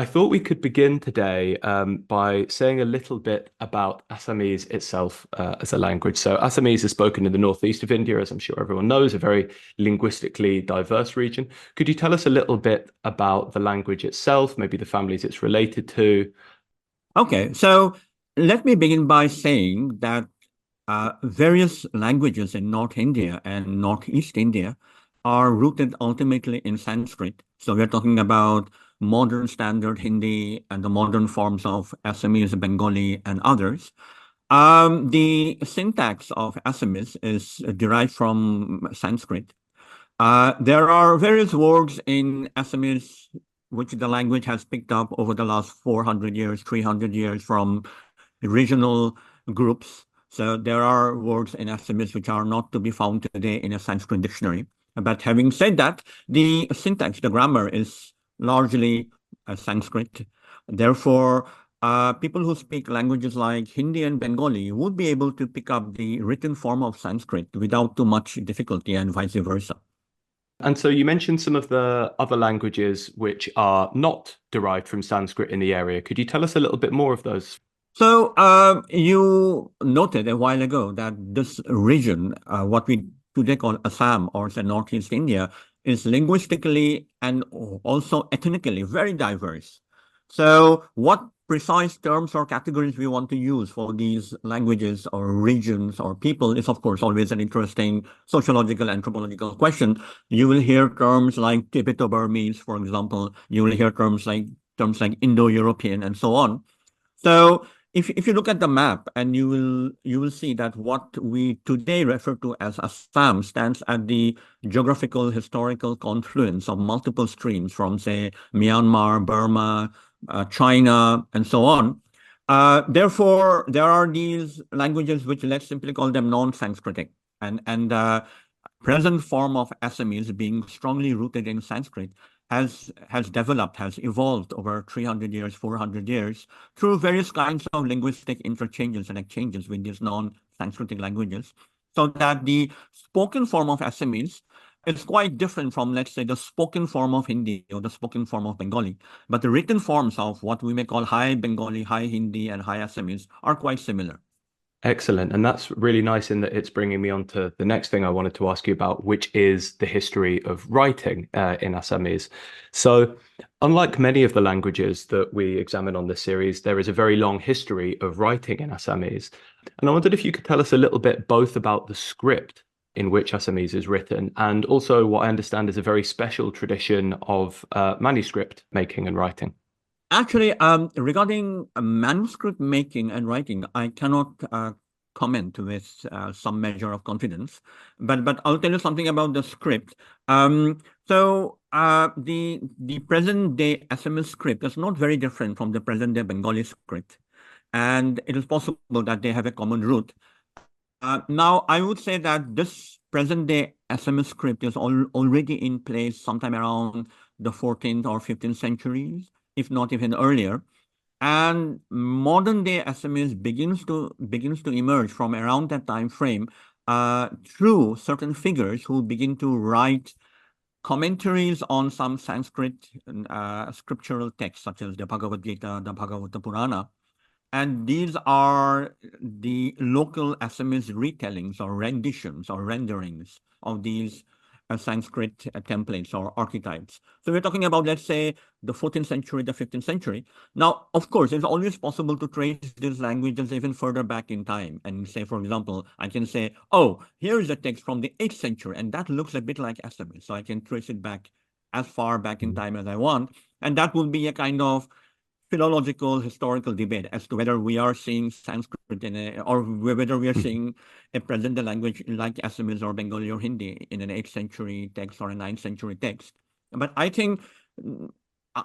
I thought we could begin today by saying a little bit about Assamese itself as a language. So, Assamese is spoken in the northeast of India, as I'm sure everyone knows, a very linguistically diverse region. Could you tell us a little bit about the language itself, maybe the families it's related to? Okay, so let me begin by saying that various languages in North India and Northeast India are rooted ultimately in Sanskrit. So we're talking about modern standard Hindi and the modern forms of Assamese, Bengali, and others. The syntax of Assamese is derived from Sanskrit. There are various words in Assamese which the language has picked up over the last 400 years, 300 years from regional groups. So there are words in Assamese which are not to be found today in a Sanskrit dictionary. But having said that, the syntax, the grammar is largely Sanskrit. Therefore, people who speak languages like Hindi and Bengali would be able to pick up the written form of Sanskrit without too much difficulty and vice versa. And so you mentioned some of the other languages which are not derived from Sanskrit in the area. Could you tell us a little bit more of those? So you noted a while ago that this region, what we today call Assam or the Northeast India, is linguistically and also ethnically very diverse. So what precise terms or categories we want to use for these languages or regions or people is, of course, always an interesting sociological, anthropological question. You will hear terms like Tibeto-Burmese, for example. You will hear terms like Indo-European and so on. So if you look at the map and you will see that what we today refer to as Assam stands at the geographical historical confluence of multiple streams from, say, Myanmar, Burma, China, and so on. Therefore, there are these languages which let's simply call them non-Sanskritic, and present form of Assamese being strongly rooted in Sanskrit has developed, has evolved over 300 years, 400 years through various kinds of linguistic interchanges and exchanges with these non-Sanskritic languages, so that the spoken form of Assamese is quite different from, let's say, the spoken form of Hindi or the spoken form of Bengali. But the written forms of what we may call High Bengali, High Hindi, and High Assamese are quite similar. Excellent. And that's really nice in that it's bringing me on to the next thing I wanted to ask you about, which is the history of writing in Assamese. So, unlike many of the languages that we examine on this series, there is a very long history of writing in Assamese. And I wondered if you could tell us a little bit both about the script in which Assamese is written and also what I understand is a very special tradition of manuscript making and writing. Actually, regarding manuscript making and writing, I cannot comment with some measure of confidence, but I'll tell you something about the script. The present day Assamese script is not very different from the present day Bengali script, and it is possible that they have a common root. Now, I would say that this present day Assamese script is already in place sometime around the 14th or 15th centuries, if not even earlier. And modern day Assamese begins to emerge from around that time frame through certain figures who begin to write commentaries on some Sanskrit scriptural texts, such as the Bhagavad Gita, the Bhagavata Purana. And these are the local Assamese retellings or renditions or renderings of these Sanskrit templates or archetypes. So we're talking about, let's say, the 14th century, the 15th century. Now, of course, it's always possible to trace these languages even further back in time. And say, for example, I can say, oh, here's a text from the 8th century, and that looks a bit like Assamese. So I can trace it back as far back in time as I want. And that will be a kind of philological historical debate as to whether we are seeing Sanskrit or whether we are seeing a present language like Assamese or Bengali or Hindi in an 8th century text or a 9th century text. But I think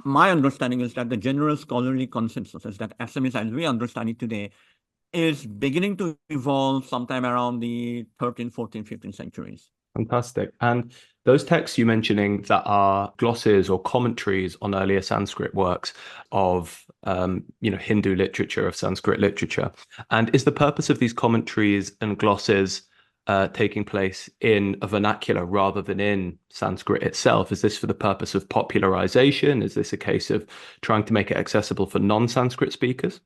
my understanding is that the general scholarly consensus is that Assamese, as we understand it today, is beginning to evolve sometime around the 13th, 14th, 15th centuries. Fantastic. And those texts you're mentioning that are glosses or commentaries on earlier Sanskrit works of, Hindu literature, of Sanskrit literature. And is the purpose of these commentaries and glosses taking place in a vernacular rather than in Sanskrit itself? Is this for the purpose of popularization? Is this a case of trying to make it accessible for non-Sanskrit speakers?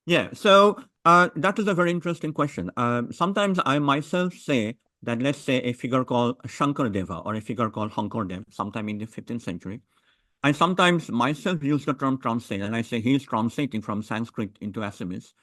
Yeah, so that is a very interesting question. Sometimes I myself say that, let's say, a figure called Shankardeva or a figure called Shankardeva, sometime in the 15th century, I sometimes myself use the term translate, and I say he is translating from Sanskrit into Assamese.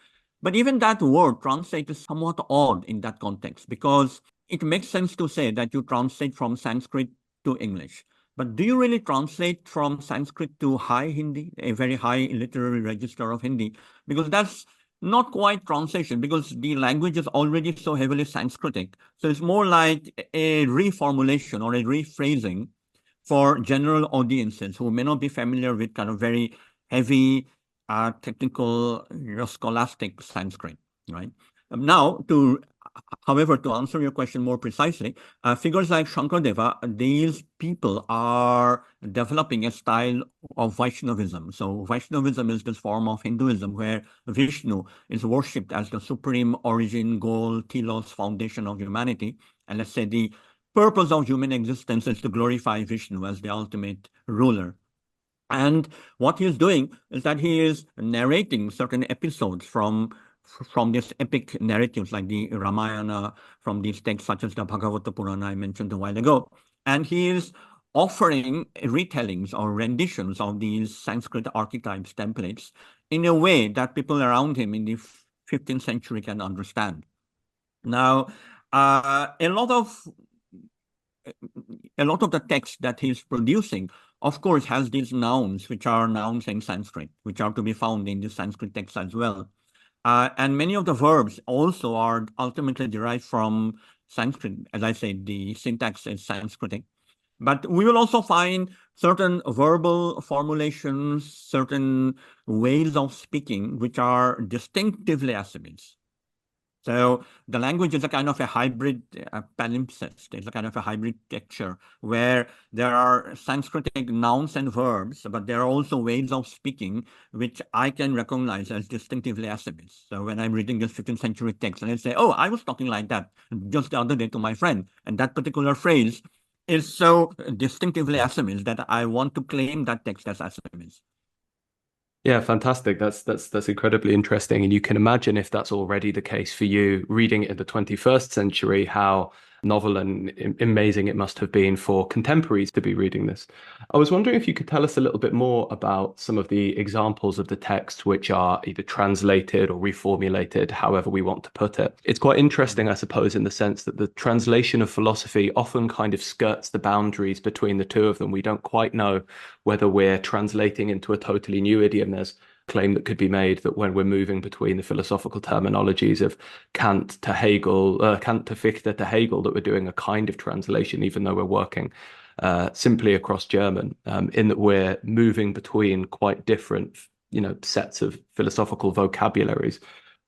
But even that word translate is somewhat odd in that context, because it makes sense to say that you translate from Sanskrit to English. But do you really translate from Sanskrit to High Hindi, a very high literary register of Hindi? Because that's not quite translation, because the language is already so heavily Sanskritic. So it's more like a reformulation or a rephrasing for general audiences who may not be familiar with kind of very heavy technical scholastic Sanskrit, right? Now, however, to answer your question more precisely, figures like Shankardeva, these people are developing a style of Vaishnavism. So Vaishnavism is this form of Hinduism where Vishnu is worshipped as the supreme origin, goal, telos, foundation of humanity. And let's say the purpose of human existence is to glorify Vishnu as the ultimate ruler. And what he is doing is that he is narrating certain episodes from these epic narratives like the Ramayana, from these texts such as the Bhagavata Purana I mentioned a while ago. And he is offering retellings or renditions of these Sanskrit archetypes, templates, in a way that people around him in the 15th century can understand. Now, a lot of the text that he's producing, of course, has these nouns, which are nouns in Sanskrit, which are to be found in the Sanskrit text as well. And many of the verbs also are ultimately derived from Sanskrit. As I said, the syntax is Sanskritic. But we will also find certain verbal formulations, certain ways of speaking, which are distinctively Assamese. So the language is a kind of a hybrid palimpsest. It's a kind of a hybrid texture where there are Sanskritic nouns and verbs, but there are also ways of speaking which I can recognize as distinctively Assamese. So when I'm reading this 15th century text and I say, oh, I was talking like that just the other day to my friend, and that particular phrase is so distinctively Assamese that I want to claim that text as Assamese. Yeah, fantastic. That's incredibly interesting. And you can imagine if that's already the case for you reading it in the 21st century, how novel and amazing it must have been for contemporaries to be reading this. I was wondering if you could tell us a little bit more about some of the examples of the text which are either translated or reformulated, however we want to put it. It's quite interesting, I suppose, in the sense that the translation of philosophy often kind of skirts the boundaries between the two of them. We don't quite know whether we're translating into a totally new idiom. There's a claim that could be made that when we're moving between the philosophical terminologies of Kant to Hegel, Kant to Fichte to Hegel, that we're doing a kind of translation, even though we're working simply across German, in that we're moving between quite different, sets of philosophical vocabularies.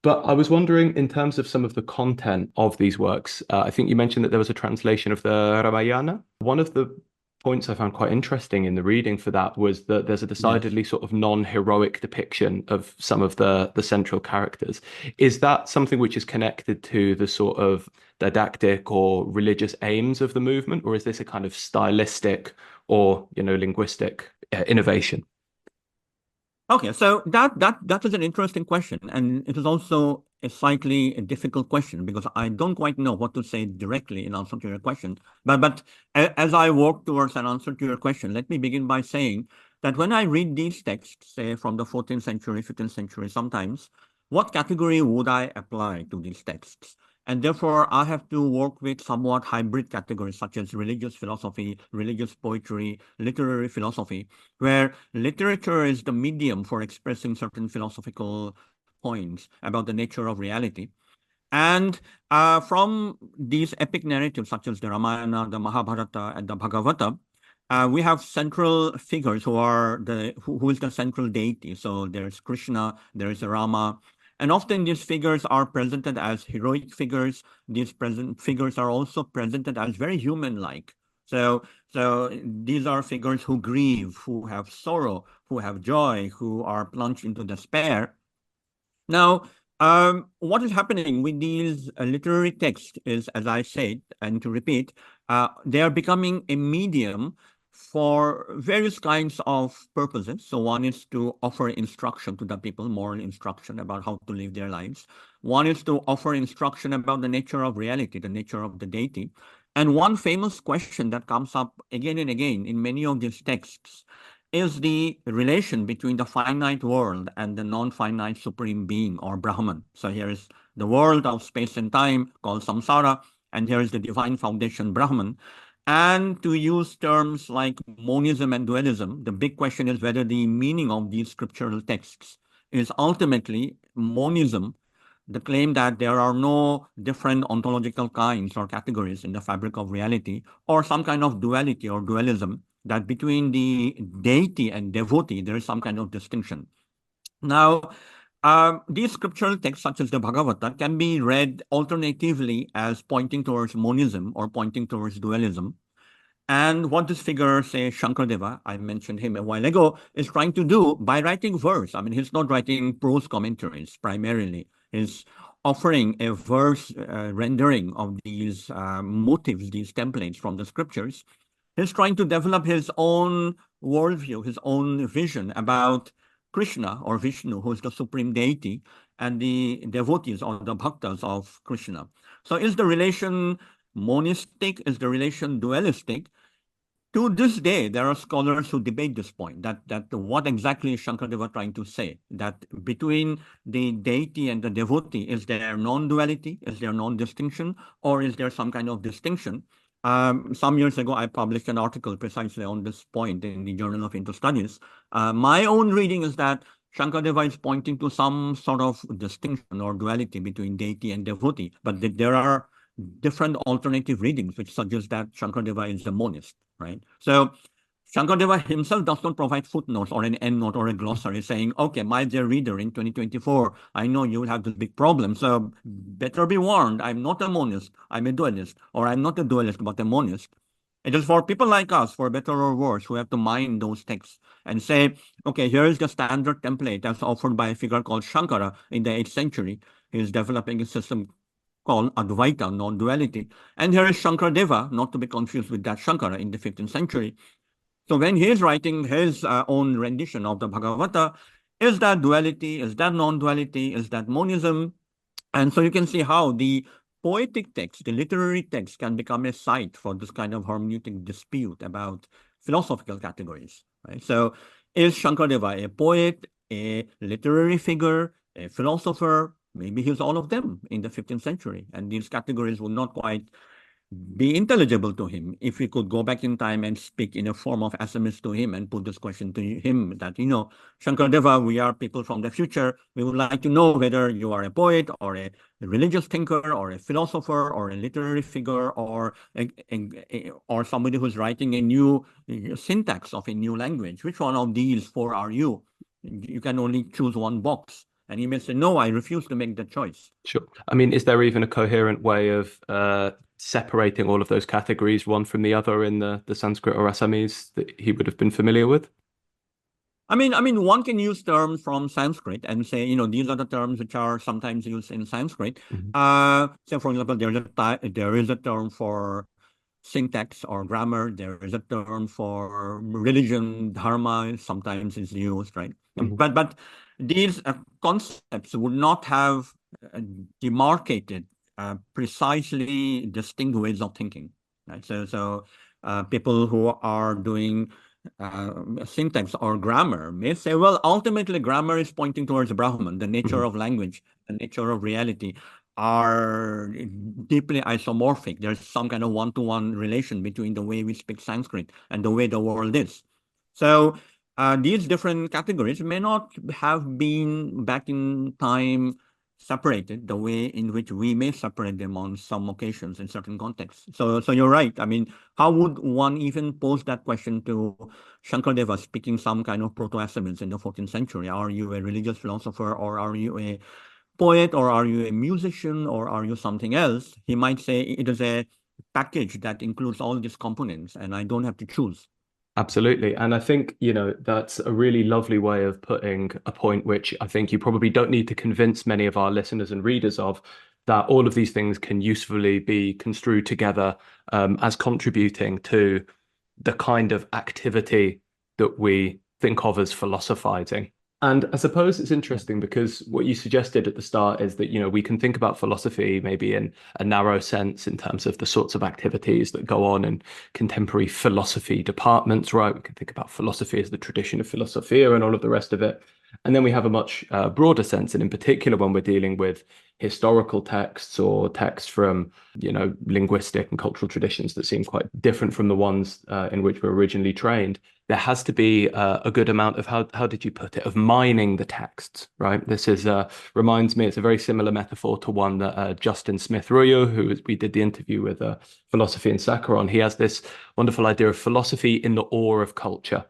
But I was wondering, in terms of some of the content of these works, I think you mentioned that there was a translation of the Ramayana. One of the points I found quite interesting in the reading for that was that there's a decidedly sort of non-heroic depiction of some of the central characters. Is that something which is connected to the sort of didactic or religious aims of the movement, or is this a kind of stylistic or, linguistic innovation? Okay, so that is an interesting question, and it is also a slightly difficult question because I don't quite know what to say directly in answer to your question. But as I work towards an answer to your question, let me begin by saying that when I read these texts, say from the 14th century, 15th century, sometimes, what category would I apply to these texts? And therefore, I have to work with somewhat hybrid categories such as religious philosophy, religious poetry, literary philosophy, where literature is the medium for expressing certain philosophical points about the nature of reality. And from these epic narratives, such as the Ramayana, the Mahabharata, and the Bhagavata, we have central figures who is the central deity. So there's Krishna, there is Rama, and often these figures are presented as heroic figures. These figures are also presented as very human-like. So these are figures who grieve, who have sorrow, who have joy, who are plunged into despair. Now, What is happening with these literary texts is, as I said, and to repeat, they are becoming a medium for various kinds of purposes. So one is to offer instruction to the people, moral instruction about how to live their lives. One is to offer instruction about the nature of reality, the nature of the deity. And one famous question that comes up again and again in many of these texts is the relation between the finite world and the non-finite supreme being or Brahman. So here is the world of space and time called samsara, and here is the divine foundation Brahman. And to use terms like monism and dualism, the big question is whether the meaning of these scriptural texts is ultimately monism, the claim that there are no different ontological kinds or categories in the fabric of reality, or some kind of duality or dualism, that between the deity and devotee, there is some kind of distinction. Now, these scriptural texts, such as the Bhagavata, can be read alternatively as pointing towards monism or pointing towards dualism. And what this figure, say Shankardeva, I mentioned him a while ago, is trying to do by writing verse. I mean, he's not writing prose commentaries primarily. He's offering a verse rendering of these motifs, these templates from the scriptures. He's trying to develop his own worldview, his own vision about Krishna or Vishnu, who is the supreme deity, and the devotees or the bhaktas of Krishna. So is the relation monistic? Is the relation dualistic? To this day, there are scholars who debate this point, that what exactly is Shankardeva trying to say? That between the deity and the devotee, is there non-duality? Is there non-distinction? Or is there some kind of distinction? Some years ago, I published an article precisely on this point in the Journal of Indo-Studies. My own reading is that Shankardeva is pointing to some sort of distinction or duality between deity and devotee, but there are different alternative readings which suggest that Shankardeva is a monist, right? So Shankardeva himself does not provide footnotes or an endnote or a glossary saying, okay, my dear reader, in 2024, I know you will have this big problem, so better be warned, I'm not a monist, I'm a dualist, or I'm not a dualist, but a monist. It is for people like us, for better or worse, who have to mine those texts and say, okay, here is the standard template that's offered by a figure called Shankara in the 8th century. He's developing a system called Advaita, non-duality. And here is Shankardeva, not to be confused with that Shankara in the 15th century. So when he is writing his own rendition of the Bhagavata, is that duality, is that non-duality, is that monism? And so you can see how the poetic text, the literary text, can become a site for this kind of hermeneutic dispute about philosophical categories, right? So is Shankardeva a poet, a literary figure, a philosopher? Maybe he's all of them in the 15th century, and these categories will not quite be intelligible to him if we could go back in time and speak in a form of Assamese to him and put this question to him that, Shankardeva, we are people from the future. We would like to know whether you are a poet or a religious thinker or a philosopher or a literary figure or or somebody who's writing a new syntax of a new language. Which one of these four are you? You can only choose one box. And he may say, no, I refuse to make the choice. Sure. I mean, is there even a coherent way of separating all of those categories, one from the other, in the Sanskrit or Assamese that he would have been familiar with? I mean, one can use terms from Sanskrit and say, these are the terms which are sometimes used in Sanskrit. Say, for example, there is a term for syntax or grammar. There is a term for religion, dharma, sometimes is used, right? Mhm. But these concepts would not have demarcated precisely distinct ways of thinking, right? So people who are doing syntax or grammar may say, well, ultimately grammar is pointing towards Brahman, the nature Mhm. of language, the nature of reality are deeply isomorphic. There's some kind of one-to-one relation between the way we speak Sanskrit and the way the world is. So these different categories may not have been back in time separated the way in which we may separate them on some occasions in certain contexts. So you're right. I mean, how would one even pose that question to Shankardeva speaking some kind of Proto-Assamese in the 14th century? Are you a religious philosopher, or are you a poet, or are you a musician, or are you something else? He might say it is a package that includes all these components and I don't have to choose. Absolutely. And I think, that's a really lovely way of putting a point, which I think you probably don't need to convince many of our listeners and readers of, that all of these things can usefully be construed together as contributing to the kind of activity that we think of as philosophizing. And I suppose it's Yeah. interesting because what you suggested at the start is that, we can think about philosophy maybe in a narrow sense in terms of the sorts of activities that go on in contemporary philosophy departments, right? We can think about philosophy as the tradition of philosophia and all of the rest of it. And then we have a much broader sense, and in particular when we're dealing with historical texts or texts from, linguistic and cultural traditions that seem quite different from the ones in which we're originally trained, there has to be a good amount of how did you put it, of mining the texts, right? This is reminds me, it's a very similar metaphor to one that Justin Smith-Royo, we did the interview with Philosophy and Sacre on. He has this wonderful idea of philosophy in the ore of culture.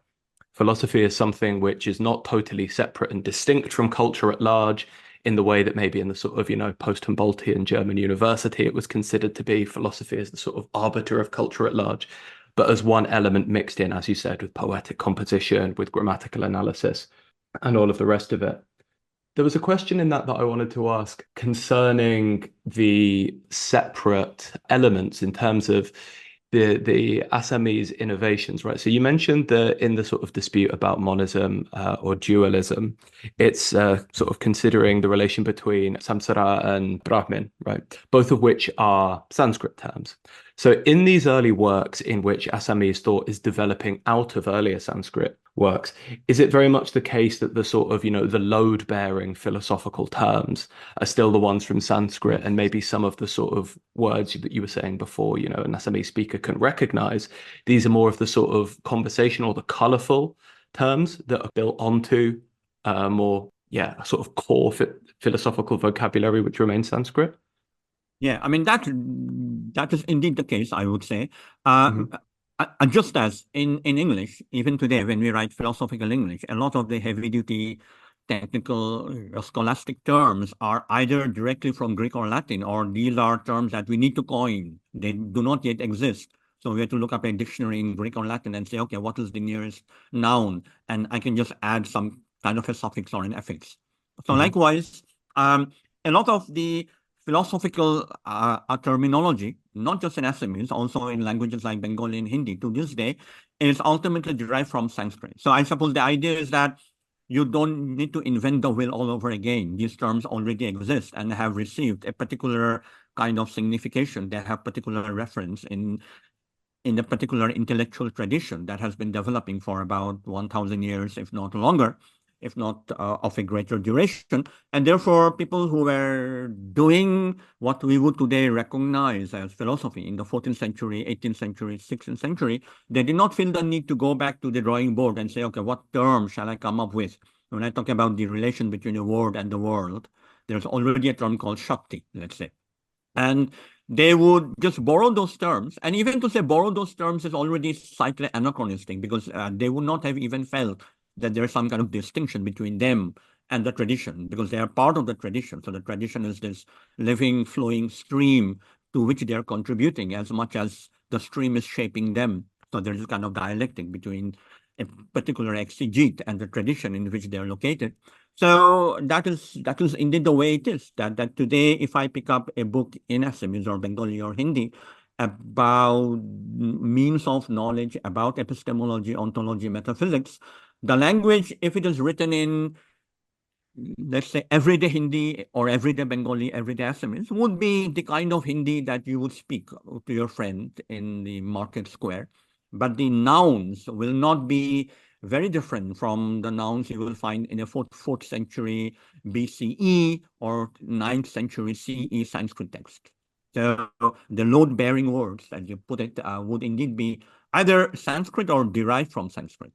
Philosophy is something which is not totally separate and distinct from culture at large in the way that maybe in the sort of, post-Humboldtian German university, it was considered to be. Philosophy as the sort of arbiter of culture at large, but as one element mixed in, as you said, with poetic composition, with grammatical analysis, and all of the rest of it. There was a question in that I wanted to ask concerning the separate elements in terms of the Assamese innovations, right? So you mentioned that in the sort of dispute about monism or dualism, it's sort of considering the relation between samsara and Brahmin, right? Both of which are Sanskrit terms. So in these early works in which Assamese thought is developing out of earlier Sanskrit works, is it very much the case that the sort of, the load-bearing philosophical terms are still the ones from Sanskrit, and maybe some of the sort of words that you were saying before, an Assamese speaker can recognize, these are more of the sort of conversational, the colorful terms that are built onto more, yeah, a sort of core philosophical vocabulary which remains Sanskrit? Yeah, I mean that is indeed the case, I would say. Uh, Hmm. just as in English, even today, when we write philosophical English, a lot of the heavy-duty technical scholastic terms are either directly from Greek or Latin, or these are terms that we need to coin. They do not yet exist. So we have to look up a dictionary in Greek or Latin and say, okay, what is the nearest noun? And I can just add some kind of a suffix or an affix. So Hmm. likewise, a lot of the philosophical terminology, not just in Assamese, also in languages like Bengali and Hindi to this day, is ultimately derived from Sanskrit. So I suppose the idea is that you don't need to invent the wheel all over again. These terms already exist and have received a particular kind of signification. They have particular reference in a particular intellectual tradition that has been developing for about 1,000 years, if not longer, if not of a greater duration. And therefore, people who were doing what we would today recognize as philosophy in the 14th century, 18th century, 16th century, they did not feel the need to go back to the drawing board and say, okay, what term shall I come up with? When I talk about the relation between the word and the world, there's already a term called Shakti, let's say. And they would just borrow those terms. And even to say borrow those terms is already slightly anachronistic, because they would not have even felt that there's some kind of distinction between them and the tradition, because they are part of the tradition. So the tradition is this living, flowing stream to which they are contributing as much as the stream is shaping them. So there is a kind of dialectic between a particular exegete and the tradition in which they are located. So that is indeed the way it is. That today, if I pick up a book in Assamese or Bengali or Hindi about means of knowledge, about epistemology, ontology, metaphysics, the language, if it is written in, let's say, everyday Hindi or everyday Bengali, everyday Assamese, would be the kind of Hindi that you would speak to your friend in the market square. But the nouns will not be very different from the nouns you will find in a 4th century BCE or 9th century CE Sanskrit text. So the load-bearing words, as you put it, would indeed be either Sanskrit or derived from Sanskrit.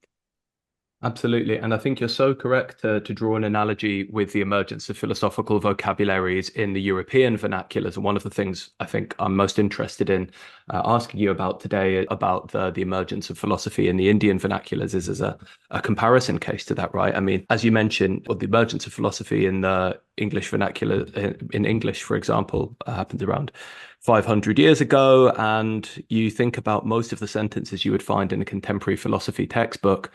Absolutely. And I think you're so correct to draw an analogy with the emergence of philosophical vocabularies in the European vernaculars. And one of the things I think I'm most interested in asking you about today about the emergence of philosophy in the Indian vernaculars is as a comparison case to that, right? I mean, as you mentioned, well, the emergence of philosophy in the English vernacular, in English, for example, happened around 500 years ago. And you think about most of the sentences you would find in a contemporary philosophy textbook,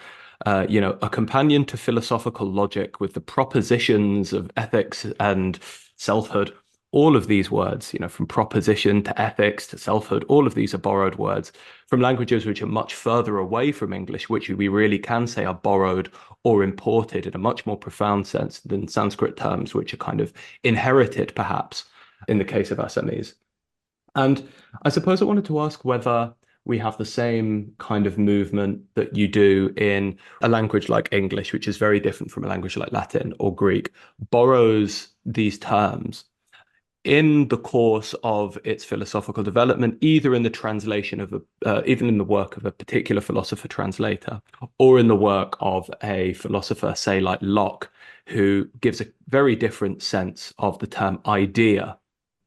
a companion to philosophical logic with the propositions of ethics and selfhood. All of these words, from proposition to ethics to selfhood, all of these are borrowed words from languages which are much further away from English, which we really can say are borrowed or imported in a much more profound sense than Sanskrit terms, which are kind of inherited, perhaps, in the case of Assamese. And I suppose I wanted to ask whether we have the same kind of movement that you do in a language like English, which is very different from a language like Latin or Greek, borrows these terms in the course of its philosophical development, either in the translation of even in the work of a particular philosopher translator, or in the work of a philosopher, say like Locke, who gives a very different sense of the term idea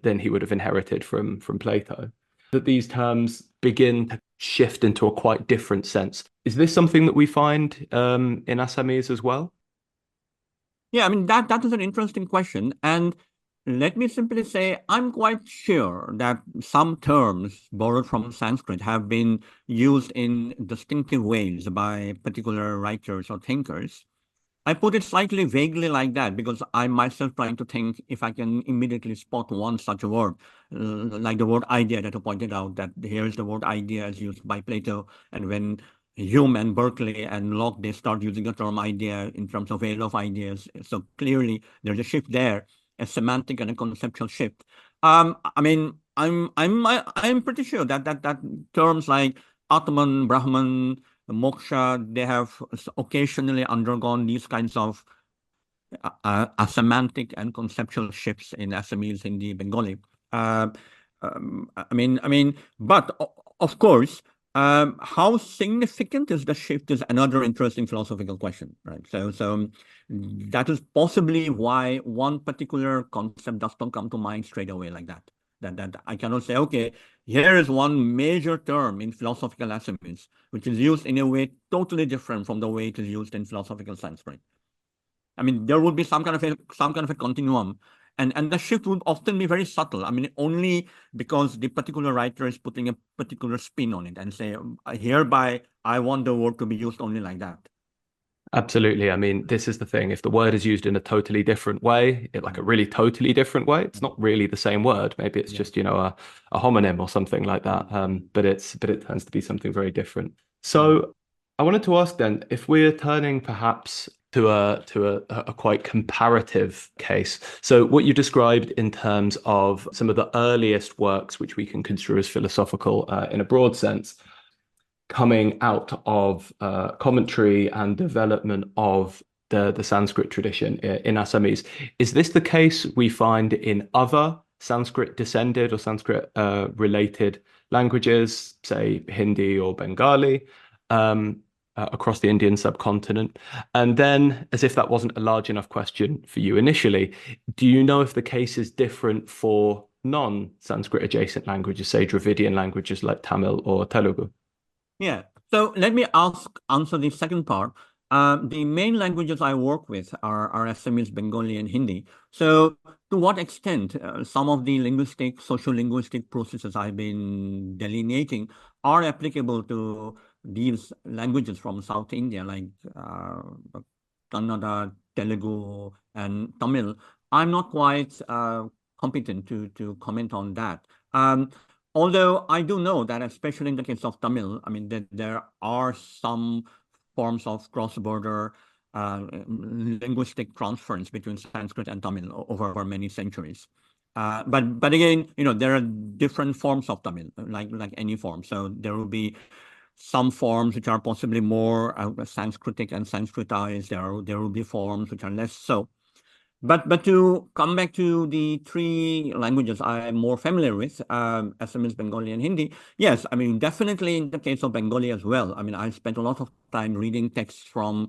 than he would have inherited from Plato. That these terms begin to shift into a quite different sense. Is this something that we find in Assamese as well? Yeah, I mean, that is an interesting question. And let me simply say, I'm quite sure that some terms borrowed from Sanskrit have been used in distinctive ways by particular writers or thinkers. I put it slightly vaguely like that because I'm myself trying to think if I can immediately spot one such a word, like the word idea that you pointed out, that here's the word idea as used by Plato. And when Hume and Berkeley and Locke, they start using the term idea in terms of veil of ideas. So clearly there's a shift there, a semantic and a conceptual shift. I mean, I'm pretty sure that terms like Atman, Brahman, moksha, they have occasionally undergone these kinds of semantic and conceptual shifts in Assamese, Hindi, Bengali. But of course, how significant is the shift is another interesting philosophical question, right? So that is possibly why one particular concept does not come to mind straight away like that. That I cannot say, okay, here is one major term in philosophical Assamese, which is used in a way totally different from the way it is used in philosophical Sanskrit. I mean, there would be some kind of a continuum, and the shift would often be very subtle. I mean, only because the particular writer is putting a particular spin on it and say, hereby I want the word to be used only like that. Absolutely. I mean, this is the thing. If the word is used in a totally different way, like a really totally different way, it's not really the same word. Maybe it's just, a homonym or something like that. But it tends to be something very different. So I wanted to ask then, if we're turning perhaps to a quite comparative case. So what you described in terms of some of the earliest works, which we can construe as philosophical in a broad sense, coming out of commentary and development of the Sanskrit tradition in Assamese. Is this the case we find in other Sanskrit descended or Sanskrit related languages, say Hindi or Bengali, across the Indian subcontinent? And then, as if that wasn't a large enough question for you initially, do you know if the case is different for non-Sanskrit adjacent languages, say Dravidian languages like Tamil or Telugu? Yeah. So let me answer the second part. The main languages I work with are Assamese, Bengali, and Hindi. So to what extent some of the social-linguistic processes I've been delineating are applicable to these languages from South India, like Kannada, Telugu, and Tamil, I'm not quite competent to comment on that. Although I do know that, especially in the case of Tamil, I mean, that there are some forms of cross-border linguistic transference between Sanskrit and Tamil over many centuries. But again, there are different forms of Tamil, like any form. So there will be some forms which are possibly more Sanskritic and Sanskritized. There will be forms which are less so. But to come back to the three languages I'm more familiar with, Assamese, Bengali, and Hindi, yes, I mean, definitely in the case of Bengali as well. I mean, I spent a lot of time reading texts from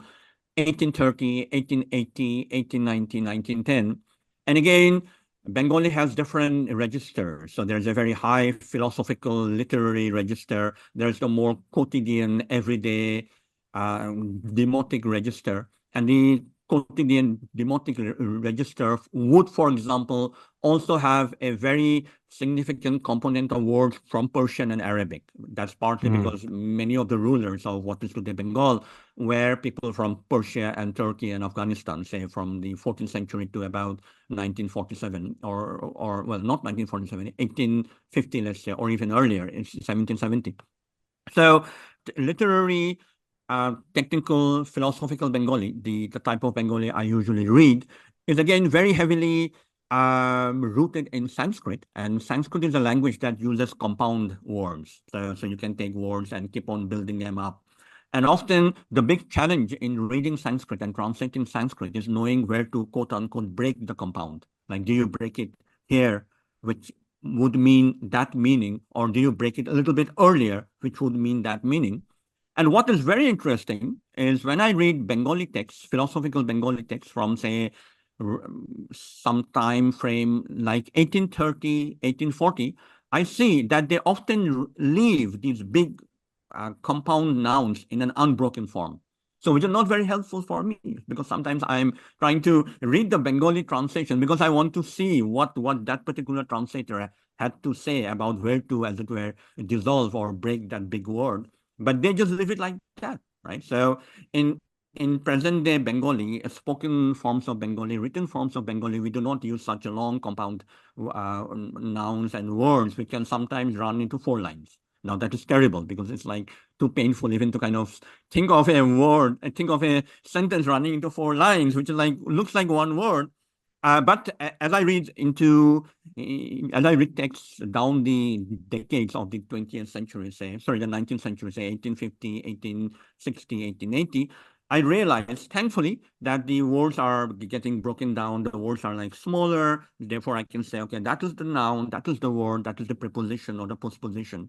1830, 1880, 1890, 1910. And again, Bengali has different registers. So there's a very high philosophical literary register. There's the more quotidian, everyday demotic register. And the quotidian demotic register would, for example, also have a very significant component of words from Persian and Arabic. That's partly because many of the rulers of what is today Bengal were people from Persia and Turkey and Afghanistan, say from the 14th century to about 1947, or well, not 1947, 1850, let's say, or even earlier, it's 1770. So literary, technical, philosophical Bengali, the type of Bengali I usually read, is again very heavily rooted in Sanskrit. And Sanskrit is a language that uses compound words. So you can take words and keep on building them up. And often the big challenge in reading Sanskrit and translating Sanskrit is knowing where to quote unquote break the compound. Like, do you break it here, which would mean that meaning, or do you break it a little bit earlier, which would mean that meaning? And what is very interesting is when I read Bengali texts, philosophical Bengali texts from, say, some time frame like 1830, 1840, I see that they often leave these big compound nouns in an unbroken form. So which is not very helpful for me, because sometimes I'm trying to read the Bengali translation because I want to see what that particular translator had to say about where to, as it were, dissolve or break that big word. But they just leave it like that, right? So in present day Bengali, spoken forms of Bengali, written forms of Bengali, we do not use such a long compound nouns and words, which can sometimes run into 4 lines. Now that is terrible because it's like too painful even to kind of think of a word, think of a sentence running into 4 lines, which is like looks like one word. But as I read texts down the decades of the 20th century, say, sorry, the 19th century, say 1850, 1860, 1880, I realized, thankfully, that the words are getting broken down. The words are like smaller. Therefore, I can say, okay, that is the noun, that is the word, that is the preposition or the postposition.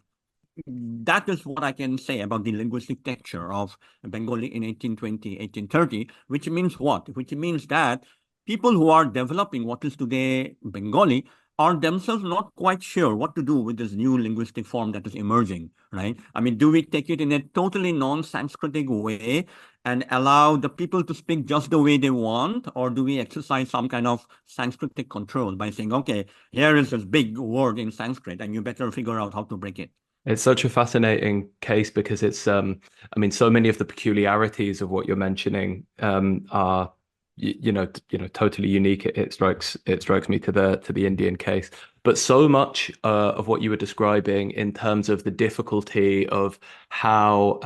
That is what I can say about the linguistic texture of Bengali in 1820, 1830, which means what? Which means that people who are developing what is today Bengali are themselves not quite sure what to do with this new linguistic form that is emerging, right? I mean, do we take it in a totally non-Sanskritic way and allow the people to speak just the way they want, or do we exercise some kind of Sanskritic control by saying, okay, here is this big word in Sanskrit and you better figure out how to break it? It's such a fascinating case because it's I mean, so many of the peculiarities of what you're mentioning are totally unique. It strikes me to the Indian case, but so much of what you were describing in terms of the difficulty of how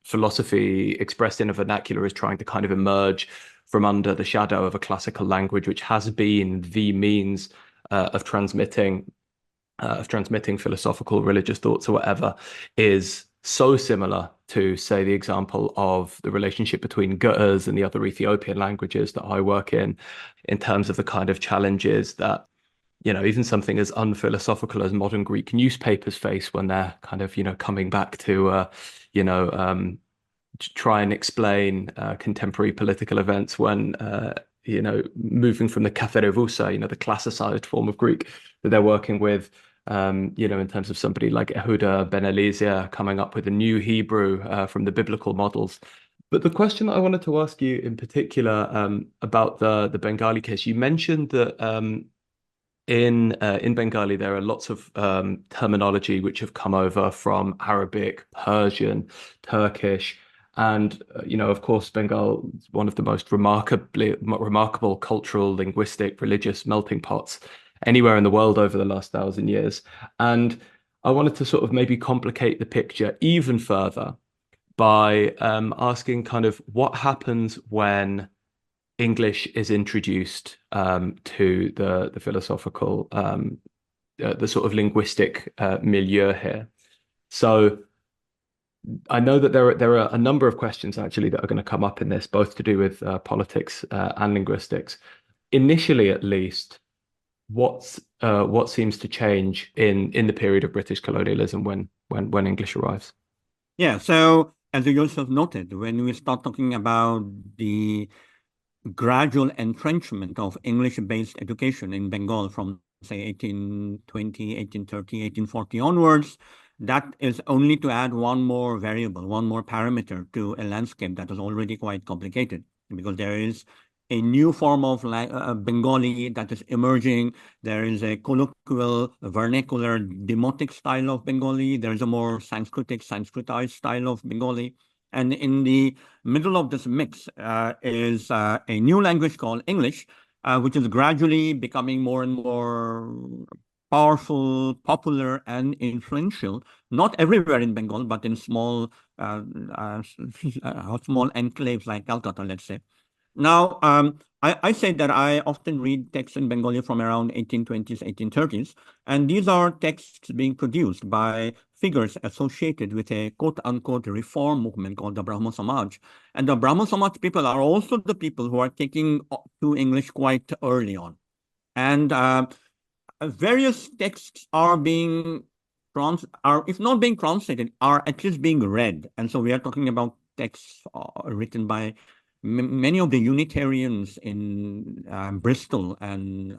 philosophy expressed in a vernacular is trying to kind of emerge from under the shadow of a classical language, which has been the means of transmitting philosophical, religious thoughts or whatever, is so similar to, say, the example of the relationship between Ge'ez and the other Ethiopian languages that I work in terms of the kind of challenges that, even something as unphilosophical as modern Greek newspapers face when they're kind of, coming back to, try and explain contemporary political events when, moving from the Katharevousa, the classicized form of Greek that they're working with, in terms of somebody like Yehuda Ben Eliezer coming up with a new Hebrew from the biblical models. But the question that I wanted to ask you in particular about the Bengali case, you mentioned that in Bengali there are lots of terminology which have come over from Arabic, Persian, Turkish. And of course, Bengal is one of the most remarkable cultural, linguistic, religious melting pots anywhere in the world over the last 1,000 years. And I wanted to sort of maybe complicate the picture even further by asking kind of what happens when English is introduced to the philosophical, the sort of linguistic milieu here. So I know that there are a number of questions actually that are going to come up in this, both to do with politics and linguistics. Initially, at least, what seems to change in the period of British colonialism when English arrives? Yeah, so as you yourself noted, when we start talking about the gradual entrenchment of English-based education in Bengal from, say, 1820, 1830, 1840 onwards, that is only to add one more variable, one more parameter to a landscape that is already quite complicated, because there is a new form of Bengali that is emerging. There is a colloquial, vernacular, demotic style of Bengali. There is a more Sanskritized style of Bengali. And in the middle of this mix is a new language called English, which is gradually becoming more and more powerful, popular, and influential, not everywhere in Bengal, but in small enclaves like Calcutta, let's say. Now, I say that I often read texts in Bengali from around 1820s, 1830s, and these are texts being produced by figures associated with a quote-unquote reform movement called the Brahmo Samaj. And the Brahmo Samaj people are also the people who are taking to English quite early on. And various texts are being, if not being translated, are at least being read. And so we are talking about texts written by many of the Unitarians in Bristol and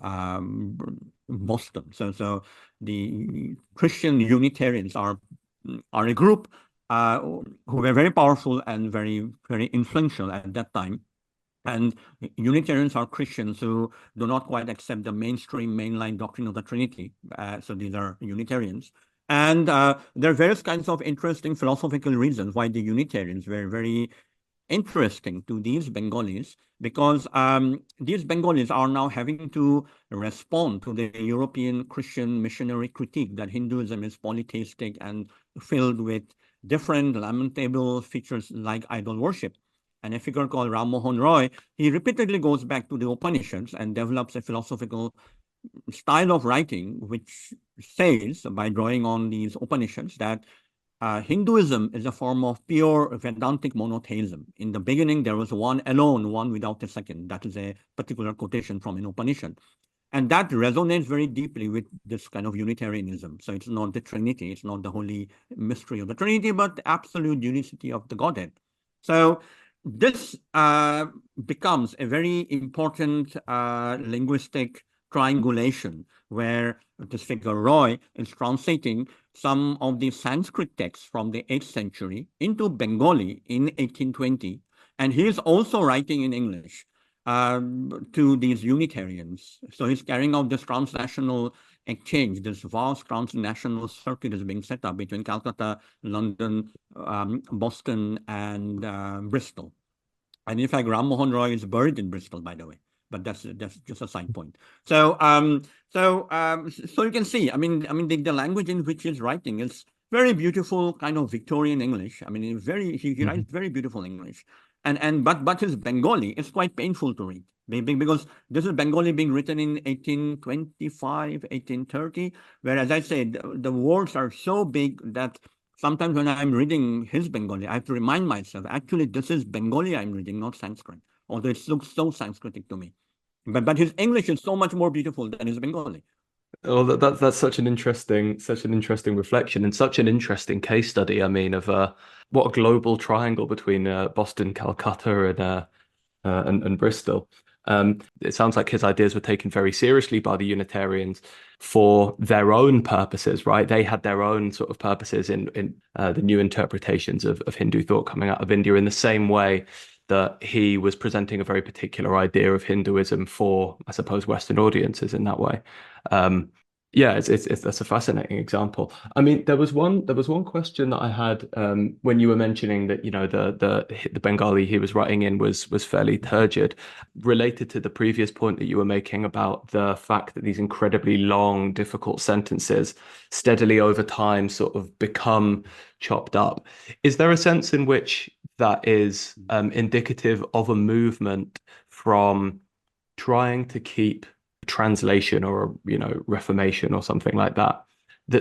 Boston. So the Christian Unitarians are a group who were very powerful and very, very influential at that time. And Unitarians are Christians who do not quite accept the mainstream mainline doctrine of the Trinity. So these are Unitarians. And there are various kinds of interesting philosophical reasons why the Unitarians were very interesting to these Bengalis, because these Bengalis are now having to respond to the European Christian missionary critique that Hinduism is polytheistic and filled with different lamentable features like idol worship. And a figure called Rammohun Roy, he repeatedly goes back to the Upanishads and develops a philosophical style of writing, which says, by drawing on these Upanishads, that Hinduism is a form of pure Vedantic monotheism. In the beginning, there was one alone, one without a second. That is a particular quotation from an Upanishad. And that resonates very deeply with this kind of Unitarianism. So it's not the Trinity, it's not the holy mystery of the Trinity, but the absolute unicity of the Godhead. So this becomes a very important linguistic triangulation, where this figure Roy is translating some of the Sanskrit texts from the 8th century into Bengali in 1820. And he is also writing in English to these Unitarians. So he's carrying out this transnational exchange. This vast transnational circuit is being set up between Calcutta, London, Boston, and Bristol. And in fact, Rammohun Roy is buried in Bristol, by the way. But that's just a side point. So you can see, I mean, the language in which he's writing is very beautiful, kind of Victorian English. I mean, he writes very beautiful English. But his Bengali is quite painful to read, because this is Bengali being written in 1825, 1830, where, as I said, the words are so big that sometimes when I'm reading his Bengali, I have to remind myself, actually, this is Bengali I'm reading, not Sanskrit, although it looks so Sanskritic to me. But his English is so much more beautiful than his Bengali. Oh, that's such an interesting reflection and such an interesting case study. I mean, of what a global triangle between Boston, Calcutta, and Bristol. It sounds like his ideas were taken very seriously by the Unitarians for their own purposes, right? They had their own sort of purposes in the new interpretations of Hindu thought coming out of India, in the same way that he was presenting a very particular idea of Hinduism for, I suppose, Western audiences in that way. Yeah, that's a fascinating example. I mean, there was one question that I had when you were mentioning that, you know, the Bengali he was writing in was fairly turgid, related to the previous point that you were making about the fact that these incredibly long, difficult sentences steadily over time sort of become chopped up. Is there a sense in which that is indicative of a movement from trying to keep translation or, you know, reformation or something like that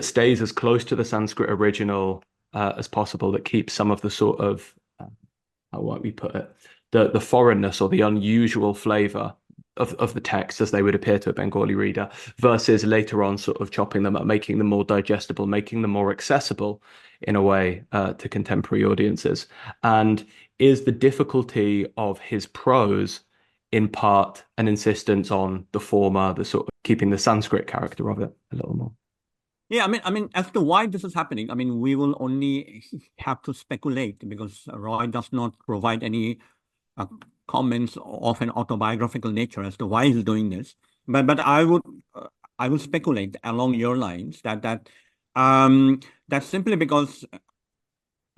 stays as close to the Sanskrit original as possible, that keeps some of the sort of how might we put it, the foreignness or the unusual flavor of the text as they would appear to a Bengali reader, versus later on sort of chopping them up, making them more digestible, making them more accessible in a way to contemporary audiences. And is the difficulty of his prose in part an insistence on the former, the sort of keeping the Sanskrit character of it a little more? Yeah, I mean, as to why this is happening, I mean, we will only have to speculate because Roy does not provide any uh, comments of an autobiographical nature as to why he's doing this. But I would speculate along your lines that's simply because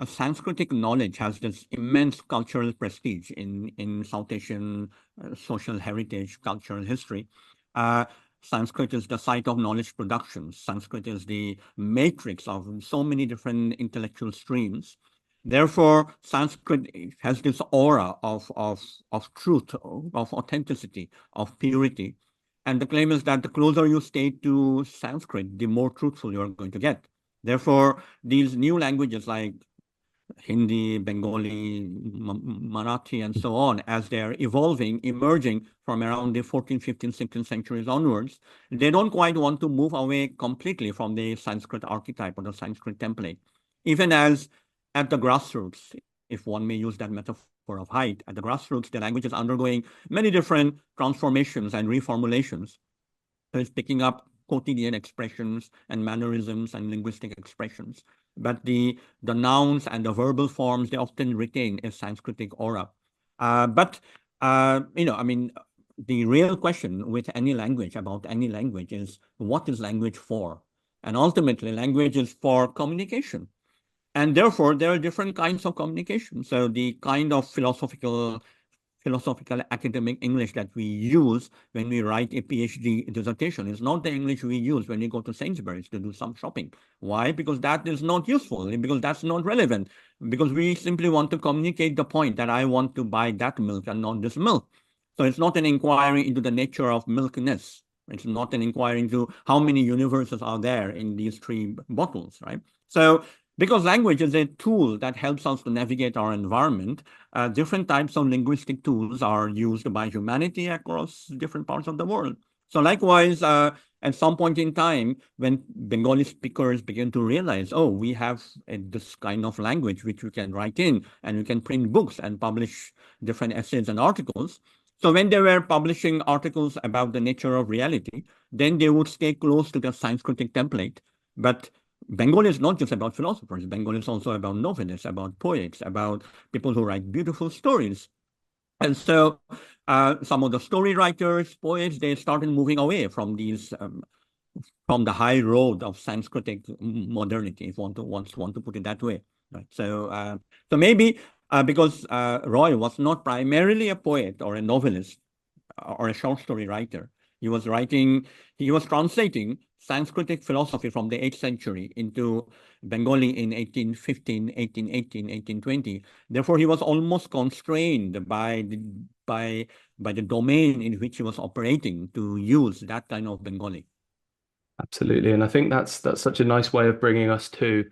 Sanskritic knowledge has this immense cultural prestige in South Asian social heritage, cultural history. Sanskrit is the site of knowledge production. Sanskrit is the matrix of so many different intellectual streams. Therefore, Sanskrit has this aura of truth, of authenticity, of purity. And the claim is that the closer you stay to Sanskrit, the more truthful you're going to get. Therefore, these new languages like Hindi, Bengali, Marathi, and so on, as they're evolving, emerging from around the 14th, 15th, 16th centuries onwards, they don't quite want to move away completely from the Sanskrit archetype or the Sanskrit template, even as at the grassroots, if one may use that metaphor of height, at the grassroots, the language is undergoing many different transformations and reformulations. So it's picking up quotidian expressions and mannerisms and linguistic expressions. But the nouns and the verbal forms, they often retain a Sanskritic aura. I mean, the real question with any language, about any language, is what is language for? And ultimately, language is for communication. And therefore, there are different kinds of communication. So the kind of philosophical academic English that we use when we write a PhD dissertation is not the English we use when we go to Sainsbury's to do some shopping. Why? Because that is not useful, because that's not relevant, because we simply want to communicate the point that I want to buy that milk and not this milk. So it's not an inquiry into the nature of milkness. It's not an inquiry into how many universes are there in these three bottles, right? So because language is a tool that helps us to navigate our environment, different types of linguistic tools are used by humanity across different parts of the world. So likewise, at some point in time, when Bengali speakers begin to realize, oh, we have this kind of language which we can write in, and we can print books and publish different essays and articles. So when they were publishing articles about the nature of reality, then they would stay close to the Sanskritic template. But Bengali is not just about philosophers. Bengali is also about novelists, about poets, about people who write beautiful stories. And so some of the story writers, poets, they started moving away from these, from the high road of Sanskritic modernity, if one wants to put it that way. Right. So maybe because Roy was not primarily a poet or a novelist or a short story writer, he was translating Sanskritic philosophy from the 8th century into Bengali in 1815, 1818, 1820. Therefore, he was almost constrained by the domain in which he was operating to use that kind of Bengali. Absolutely. And I think that's such a nice way of bringing us to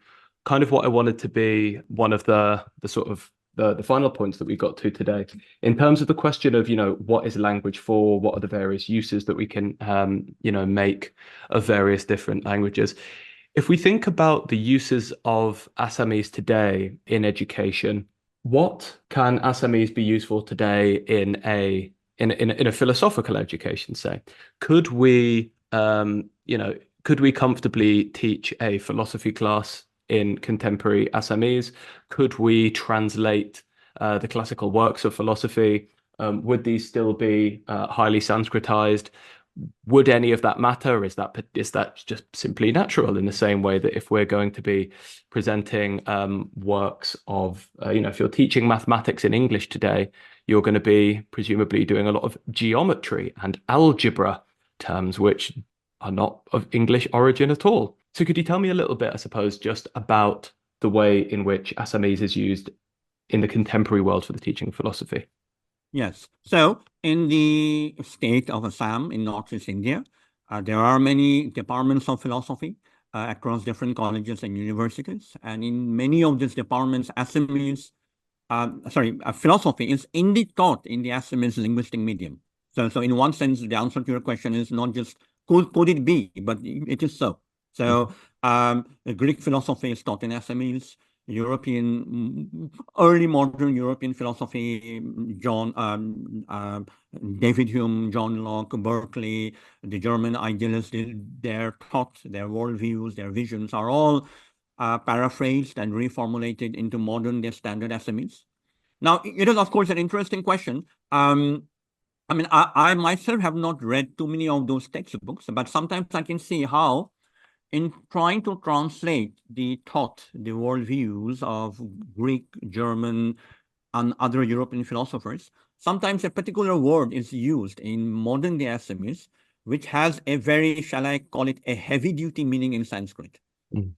kind of what I wanted to be one of the sort of the final points that we got to today in terms of the question of, what is language for? What are the various uses that we can, make of various different languages? If we think about the uses of Assamese today in education, what can Assamese be useful today in a philosophical education, say? Could we could we comfortably teach a philosophy class in contemporary Assamese? Could we translate the classical works of philosophy? Would these still be highly Sanskritized? Would any of that matter? Is that just simply natural in the same way that if we're going to be presenting works of, if you're teaching mathematics in English today, you're going to be presumably doing a lot of geometry and algebra terms, which are not of English origin at all. So could you tell me a little bit, I suppose, just about the way in which Assamese is used in the contemporary world for the teaching of philosophy? Yes. So in the state of Assam in Northeast India, there are many departments of philosophy across different colleges and universities. And in many of these departments, philosophy is indeed taught in the Assamese linguistic medium. So in one sense, the answer to your question is not just could it be, but it is so. So Greek philosophy is taught in Assamese. Early modern European philosophy, David Hume, John Locke, Berkeley, the German idealists, their thoughts, their worldviews, their visions are all paraphrased and reformulated into modern-day standard Assamese. Now, it is, of course, an interesting question. I mean, I myself have not read too many of those textbooks, but sometimes I can see how in trying to translate the thought, the worldviews of Greek, German, and other European philosophers, sometimes a particular word is used in modern day Assamese, which has a very, shall I call it, a heavy-duty meaning in Sanskrit. Mm.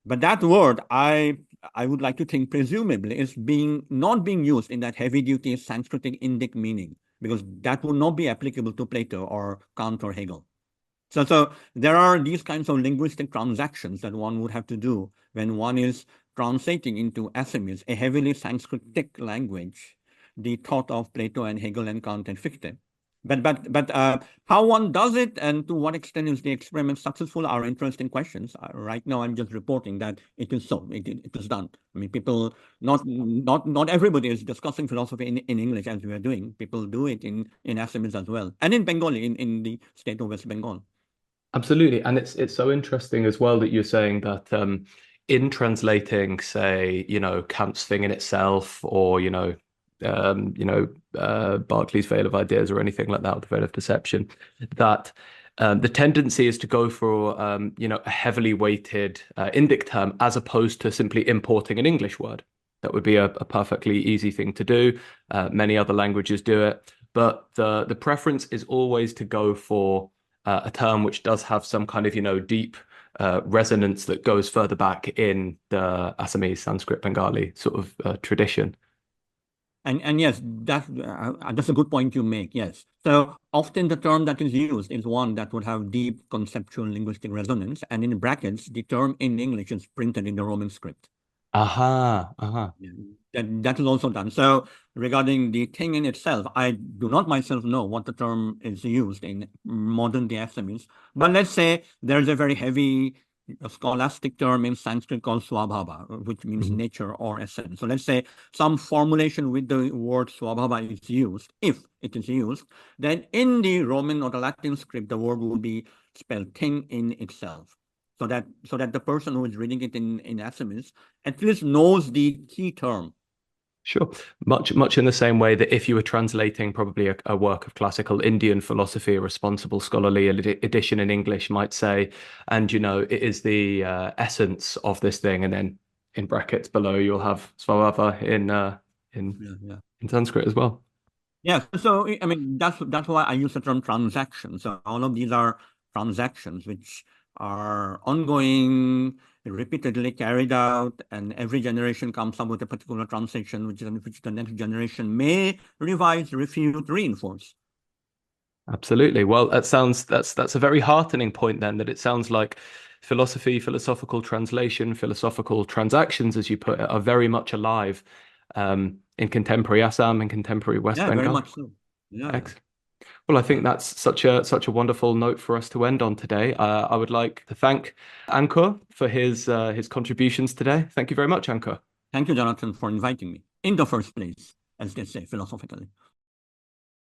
But that word, I would like to think, presumably, is not being used in that heavy-duty Sanskritic Indic meaning, because that would not be applicable to Plato or Kant or Hegel. So there are these kinds of linguistic transactions that one would have to do when one is translating into Assamese, a heavily Sanskritic language, the thought of Plato and Hegel and Kant and Fichte. But how one does it and to what extent is the experiment successful are interesting questions. Right now, I'm just reporting that it is so. It is done. I mean, people, not everybody is discussing philosophy in English as we are doing. People do it in Assamese as well, and in Bengali, in the state of West Bengal. Absolutely. And it's so interesting as well that you're saying that in translating, say, Kant's Thing in Itself or, Berkeley's Veil of Ideas or anything like that, or the Veil of Deception, that the tendency is to go for, a heavily weighted Indic term as opposed to simply importing an English word. That would be a perfectly easy thing to do. Many other languages do it. But the preference is always to go for a term which does have some kind of, deep resonance that goes further back in the Assamese, Sanskrit, Bengali sort of tradition. And yes, that's a good point you make. Yes. So often the term that is used is one that would have deep conceptual linguistic resonance. And in brackets, the term in English is printed in the Roman script. Aha, aha. That is also done. So regarding the thing in itself, I do not myself know what the term is used in modern day Assamese. But let's say there's a very heavy scholastic term in Sanskrit called swabhava, which means Mhm. nature or essence. So let's say some formulation with the word swabhava is used. If it is used, then in the Roman or the Latin script, the word will be spelled thing in itself. So that the person who is reading it in Assamese at least knows the key term. Sure. Much in the same way that if you were translating probably a work of classical Indian philosophy, a responsible scholarly edition in English might say, and it is the essence of this thing, and then in brackets below you'll have svabhava in Sanskrit as well. Yeah. So I mean that's why I use the term transaction. So all of these are transactions which are ongoing, repeatedly carried out, and every generation comes up with a particular transaction which the next generation may revise, refute, reinforce. Absolutely. Well, that's a very heartening point then, that it sounds like philosophy, philosophical translation, philosophical transactions, as you put it, are very much alive in contemporary Assam and contemporary West Yeah, very Bengal. much so. Yeah, yeah. Excellent. Well, I think that's such a wonderful note for us to end on today. I would like to thank Ankur for his contributions today. Thank you very much, Ankur. Thank you, Jonathan, for inviting me in the first place, as they say philosophically.